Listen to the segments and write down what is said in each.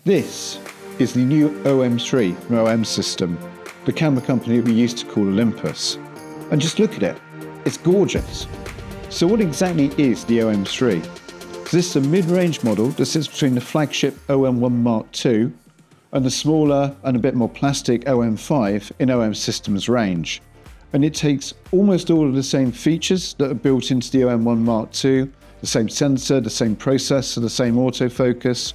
This is the new OM-3 from OM System, the camera company we used to call Olympus. And just look at it, it's gorgeous. So what exactly is the OM-3? So this is a mid-range model that sits between the flagship OM-1 Mark II and the smaller and a bit more plastic OM-5 in OM System's range. And it takes almost all of the same features that are built into the OM-1 Mark II, the same sensor, the same processor, the same autofocus,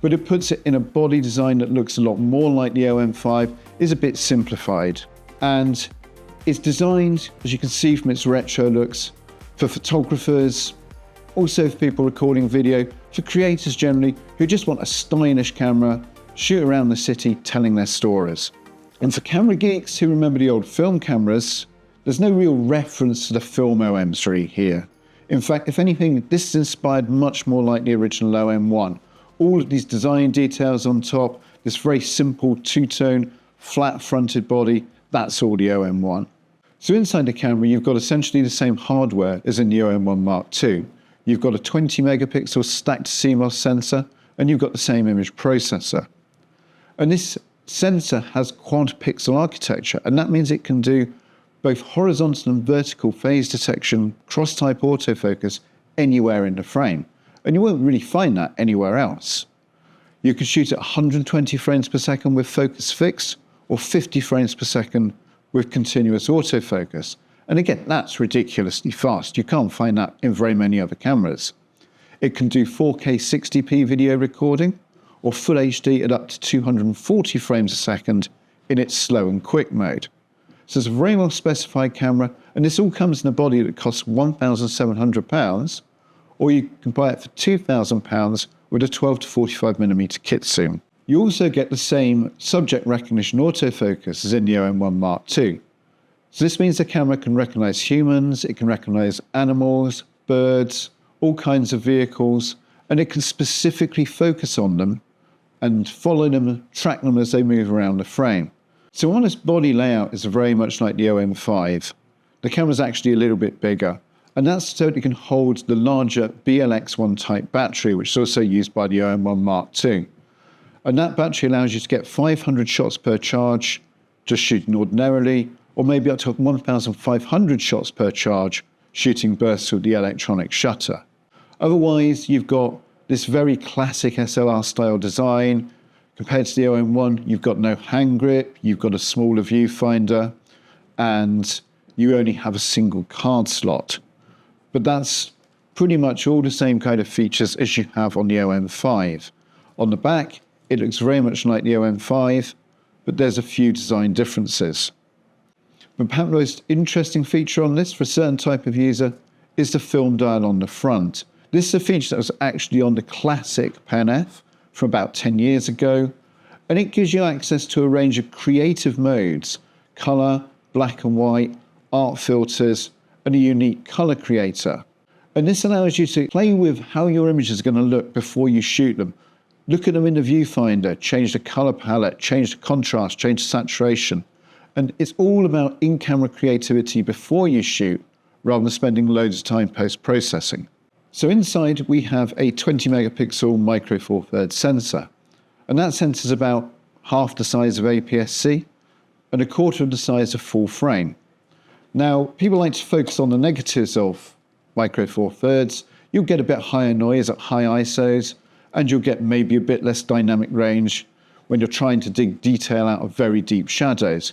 but it puts it in a body design that looks a lot more like the OM-5, is a bit simplified. And it's designed, as you can see from its retro looks, for photographers, also for people recording video, for creators generally who just want a stylish camera, shoot around the city telling their stories. And for camera geeks who remember the old film cameras, there's no real reference to the film OM-3 here. In fact, if anything, this is inspired much more like the original OM-1. All of these design details on top, this very simple two-tone, flat-fronted body, that's all the OM-1. So inside the camera, you've got essentially the same hardware as in the OM-1 Mark II. You've got a 20 megapixel stacked CMOS sensor, and you've got the same image processor. And this sensor has quad-pixel architecture, and that means it can do both horizontal and vertical phase detection, cross-type autofocus anywhere in the frame. And you won't really find that anywhere else. You can shoot at 120 frames per second with focus fixed, or 50 frames per second with continuous autofocus. And again, that's ridiculously fast. You can't find that in very many other cameras. It can do 4K 60p video recording, or Full HD at up to 240 frames a second in its slow and quick mode. So it's a very well specified camera, and this all comes in a body that costs £1,700, or you can buy it for £2,000 with a 12 to 45mm kit zoom. You also get the same subject recognition autofocus as in the OM-1 Mark II. So this means the camera can recognize humans, it can recognize animals, birds, all kinds of vehicles, and it can specifically focus on them and follow them, track them as they move around the frame. So while this body layout is very much like the OM-5, the camera's actually a little bit bigger. And that's so it can hold the larger BLX1 type battery, which is also used by the OM-1 Mark II. And that battery allows you to get 500 shots per charge, just shooting ordinarily, or maybe up to 1,500 shots per charge, shooting bursts with the electronic shutter. Otherwise, you've got this very classic SLR style design. Compared to the OM-1, you've got no hand grip, you've got a smaller viewfinder, and you only have a single card slot. But that's pretty much all the same kind of features as you have on the OM-5. On the back, it looks very much like the OM-5, but there's a few design differences. But perhaps the most interesting feature on this for a certain type of user is the film dial on the front. This is a feature that was actually on the classic Pen F from about 10 years ago, and it gives you access to a range of creative modes, color, black and white, art filters, and a unique color creator. And this allows you to play with how your images are going to look before you shoot them. Look at them in the viewfinder, change the color palette, change the contrast, change the saturation. And it's all about in-camera creativity before you shoot, rather than spending loads of time post-processing. So inside we have a 20 megapixel micro four thirds sensor. And that sensor is about half the size of APS-C and a quarter of the size of full frame. Now, people like to focus on the negatives of micro four thirds. You'll get a bit higher noise at high ISOs, and you'll get maybe a bit less dynamic range when you're trying to dig detail out of very deep shadows.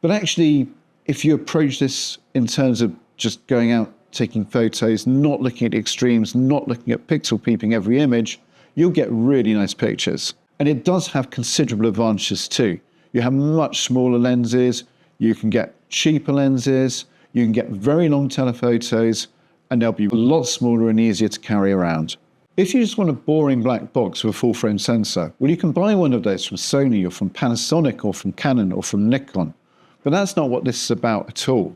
But actually, if you approach this in terms of just going out, taking photos, not looking at the extremes, not looking at pixel peeping every image, you'll get really nice pictures. And it does have considerable advantages too. You have much smaller lenses, you can get cheaper lenses, you can get very long telephotos, and they'll be a lot smaller and easier to carry around. If you just want a boring black box with a full frame sensor, well, you can buy one of those from Sony or from Panasonic or from Canon or from Nikon. But that's not what this is about at all.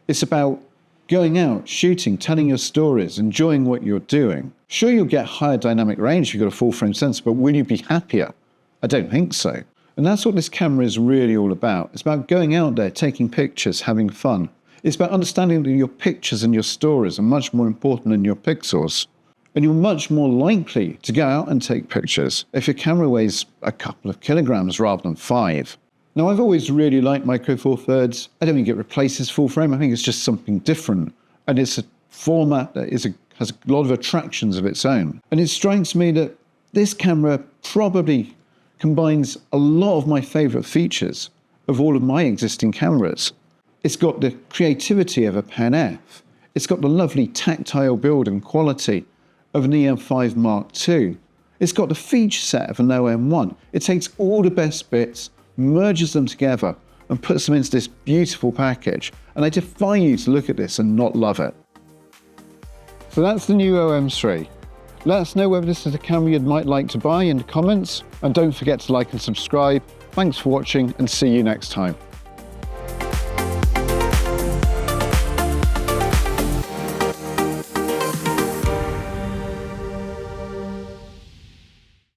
It's about going out, shooting, telling your stories, enjoying what you're doing. Sure, you'll get higher dynamic range if you've got a full frame sensor, but will you be happier? I don't think so. And that's what this camera is really all about. It's about going out there, taking pictures, having fun. It's about understanding that your pictures and your stories are much more important than your pixels. And you're much more likely to go out and take pictures if your camera weighs a couple of kilograms rather than 5. Now, I've always really liked Micro Four Thirds. I don't think it replaces full frame. I think it's just something different. And it's a format that has a lot of attractions of its own. And it strikes me that this camera probably combines a lot of my favorite features of all of my existing cameras. It's got the creativity of a Pen F. It's got the lovely tactile build and quality of an EM5 Mark II. It's got the feature set of an OM-1. It takes all the best bits, merges them together, and puts them into this beautiful package. And I defy you to look at this and not love it. So that's the new OM-3. Let us know whether this is a camera you might like to buy in the comments, and don't forget to like and subscribe. Thanks for watching, and see you next time.